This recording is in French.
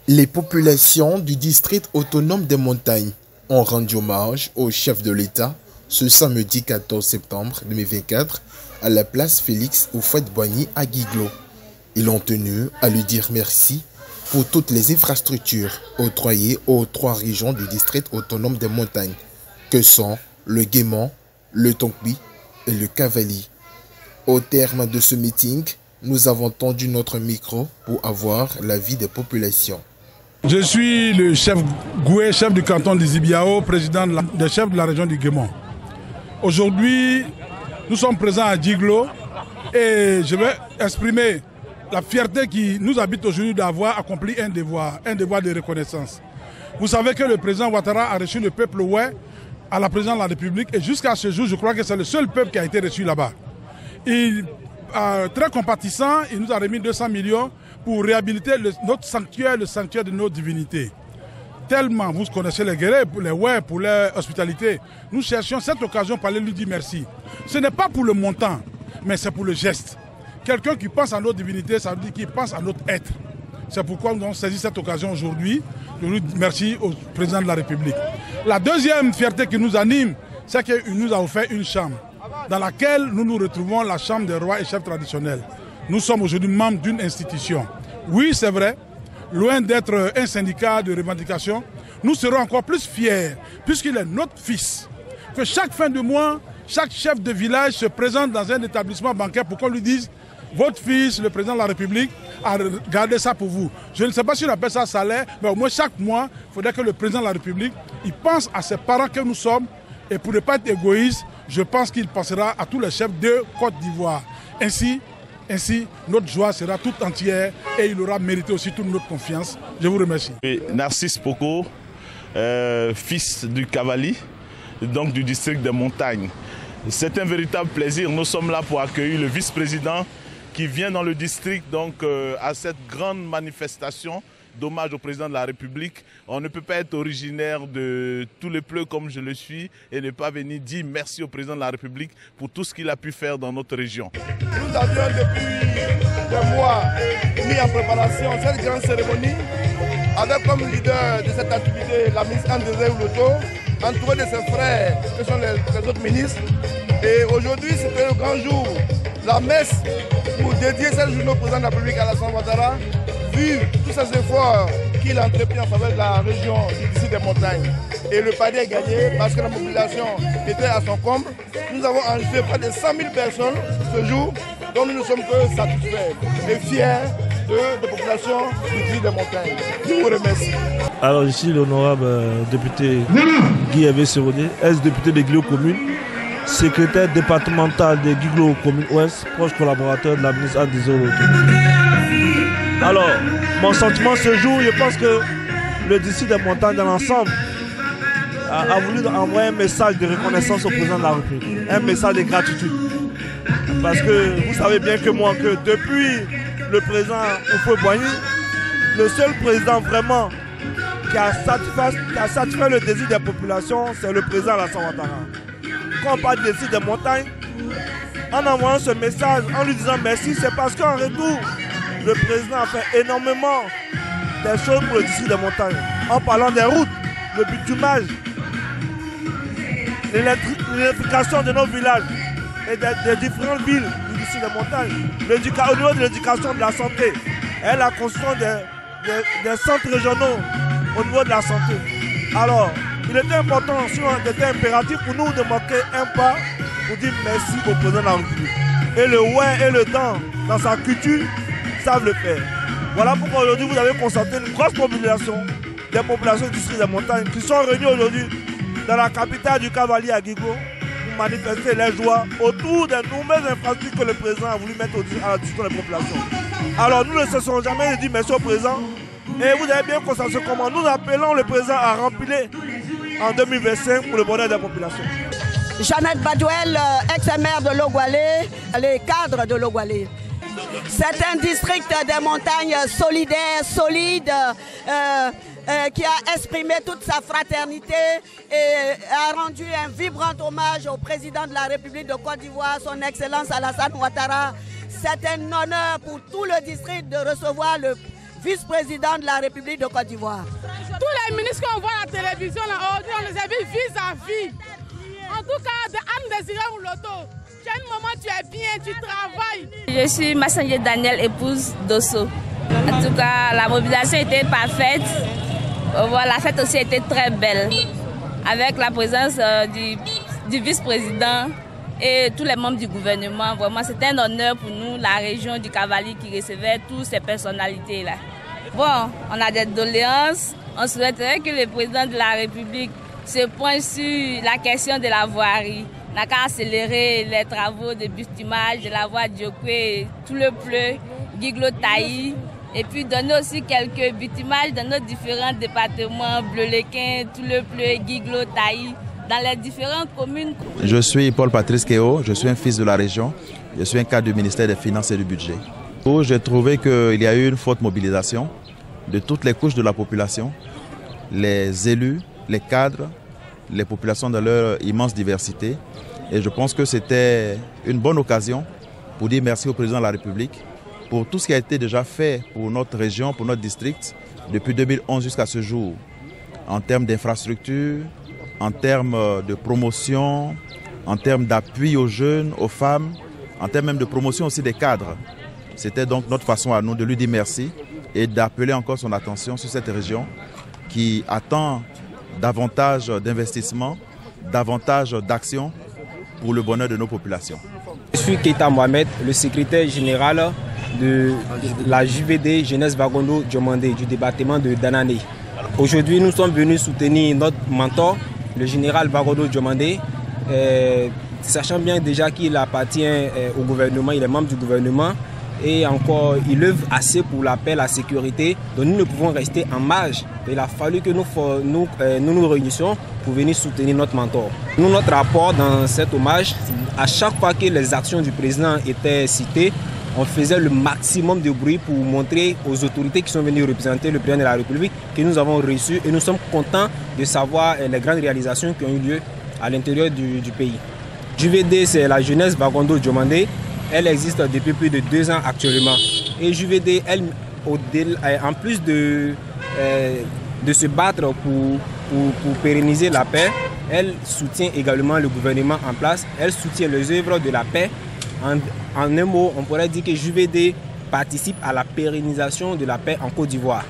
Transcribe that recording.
Les populations du district autonome des montagnes ont rendu hommage au chef de l'État ce samedi 14 septembre 2024 à la place Félix Houphouët-Boigny à Guiglo. Ils ont tenu à lui dire merci pour toutes les infrastructures octroyées aux 3 régions du district autonome des montagnes, que sont le Guémant, le Tonkbi et le Cavali. Au terme de ce meeting, nous avons tendu notre micro pour avoir l'avis des populations. Je suis le chef Goué, chef du canton de Zibiao, président des chefs de la région du Guémant. Aujourd'hui, nous sommes présents à Guiglo et je vais exprimer la fierté qui nous habite aujourd'hui d'avoir accompli un devoir de reconnaissance. Vous savez que le président Ouattara a reçu le peuple Oué à la présidence de la République et jusqu'à ce jour, je crois que c'est le seul peuple qui a été reçu là-bas. Très compatissant, il nous a remis 200 millions pour réhabiliter notre sanctuaire, le sanctuaire de nos divinités. Tellement vous connaissez les guerriers, les Oué, pour leur hospitalité. Nous cherchions cette occasion pour aller lui dire merci. Ce n'est pas pour le montant, mais c'est pour le geste. Quelqu'un qui pense à notre divinité, ça veut dire qu'il pense à notre être. C'est pourquoi nous avons saisi cette occasion aujourd'hui de lui dire merci au président de la République. La deuxième fierté qui nous anime, c'est qu'il nous a offert une chambre dans laquelle nous nous retrouvons, la chambre des rois et chefs traditionnels. Nous sommes aujourd'hui membres d'une institution. Oui, c'est vrai, loin d'être un syndicat de revendication, nous serons encore plus fiers, puisqu'il est notre fils, que chaque fin de mois, chaque chef de village se présente dans un établissement bancaire pour qu'on lui dise « Votre fils, le président de la République, a gardé ça pour vous ». Je ne sais pas si on appelle ça salaire, mais au moins chaque mois, il faudrait que le président de la République il pense à ses parents que nous sommes. Et pour ne pas être égoïste, je pense qu'il pensera à tous les chefs de Côte d'Ivoire. Ainsi, notre joie sera toute entière et il aura mérité aussi toute notre confiance. Je vous remercie. Narcisse Poko, fils du Cavali, donc du district des montagnes. C'est un véritable plaisir. Nous sommes là pour accueillir le vice-président qui vient dans le district donc, à cette grande manifestation d'hommage au président de la République. On ne peut pas être originaire de tous les pleux comme je le suis et ne pas venir dire merci au président de la République pour tout ce qu'il a pu faire dans notre région. Nous avions depuis des mois mis en préparation cette grande cérémonie avec comme leader de cette activité la ministre André Ouloto, entouré de ses frères qui sont les autres ministres. Et aujourd'hui, c'était le grand jour, la messe pour dédier cette journée au président de la République Alassane Ouattara, vu tous ces efforts qu'il a entrepris en faveur de la région du district des montagnes. Et le pari est gagné parce que la population était à son comble. Nous avons enregistré près de 100 000 personnes ce jour, dont nous ne sommes que satisfaits et fiers de la population du district des montagnes. Je vous remercie. Alors ici, l'honorable député Guy Hervé Sérodé, ex-député de Guiglo Commune, secrétaire départemental de Guiglo Commune Ouest, proche collaborateur de la ministre André Ouloto. Alors, mon sentiment ce jour, je pense que le district des montagnes dans l'ensemble a voulu envoyer un message de reconnaissance au président de la République, un message de gratitude. Parce que vous savez bien que moi, que depuis le président Houphouët-Boigny, le seul président vraiment qui a satisfait le désir des populations, c'est le président Alassane Ouattara. Quand on parle du district des montagnes, en envoyant ce message, en lui disant merci, c'est parce qu'en retour, le président a fait énormément de choses pour le district des montagnes. En parlant des routes, le bitumage, l'électrification de nos villages et des différentes villes du district des montagnes. Au niveau de l'éducation de la santé et la construction des centres régionaux au niveau de la santé. Alors, il était important, il était impératif pour nous de marquer un pas pour dire merci au président de la République. Et le ouais et le dans sa culture, savent le faire. Voilà pourquoi aujourd'hui vous avez constaté une grosse mobilisation des populations du district des montagnes qui sont réunies aujourd'hui dans la capitale du Cavalier à Guiglo pour manifester les joies autour des nombreuses infrastructures que le président a voulu mettre à la disposition des populations. Alors nous ne cessons jamais de dire merci au président et vous avez bien constaté comment nous appelons le président à remplir en 2025 pour le bonheur des populations. Jeannette Badouel, ex-maire de Logoualé, les cadres de Logoualé. C'est un district des montagnes solidaire, solide, qui a exprimé toute sa fraternité et a rendu un vibrant hommage au président de la République de Côte d'Ivoire, son Excellence Alassane Ouattara. C'est un honneur pour tout le district de recevoir le vice-président de la République de Côte d'Ivoire. Tous les ministres qu'on voit à la télévision, aujourd'hui, on les a vus vis-à-vis. En tout cas, Anne Désiré Loto, quel moment tu es bien, tu travailles. Je suis Massangé Daniel, épouse d'Osso. En tout cas, la mobilisation était parfaite. La fête aussi était très belle. Avec la présence du vice-président et tous les membres du gouvernement. Vraiment, c'était un honneur pour nous, la région du Cavali, qui recevait toutes ces personnalités-là. Bon, on a des doléances. On souhaiterait que le président de la République se penche sur la question de la voirie. On n'a qu'à accélérer les travaux de bitumage de la voie Diokwe, tout le pleu, Guiglo-Taï, et puis donner aussi quelques bitumages dans nos différents départements, Bleu-Lequin, tout le pleu, Guiglo-Taï, dans les différentes communes. Je suis Paul-Patrice Kéo, je suis un fils de la région, je suis un cadre du ministère des Finances et du Budget. J'ai trouvé qu'il y a eu une forte mobilisation de toutes les couches de la population, les élus, les cadres, les populations dans leur immense diversité. Et je pense que c'était une bonne occasion pour dire merci au président de la République pour tout ce qui a été déjà fait pour notre région, pour notre district, depuis 2011 jusqu'à ce jour, en termes d'infrastructures, en termes de promotion, en termes d'appui aux jeunes, aux femmes, en termes même de promotion aussi des cadres. C'était donc notre façon à nous de lui dire merci et d'appeler encore son attention sur cette région qui attend davantage d'investissements, davantage d'actions pour le bonheur de nos populations. Je suis Keita Mohamed, le secrétaire général de la JVD Jeunesse Wagondo Diomandé du département de Danané. Aujourd'hui, nous sommes venus soutenir notre mentor, le général Wagondo Diomandé, sachant bien déjà qu'il appartient au gouvernement, il est membre du gouvernement. Et encore, il œuvre assez pour la paix, la sécurité. Donc nous ne pouvons rester en marge. Il a fallu que nous réunissions pour venir soutenir notre mentor. Nous, notre rapport dans cet hommage, à chaque fois que les actions du président étaient citées, on faisait le maximum de bruit pour montrer aux autorités qui sont venues représenter le président de la République que nous avons reçu et nous sommes contents de savoir les grandes réalisations qui ont eu lieu à l'intérieur du pays. JVD, c'est la jeunesse Wagondo Diomandé. Elle existe depuis plus de 2 ans actuellement. Et JVD, elle, en plus de se battre pour pérenniser la paix, elle soutient également le gouvernement en place. Elle soutient les œuvres de la paix. En un mot, on pourrait dire que JVD participe à la pérennisation de la paix en Côte d'Ivoire.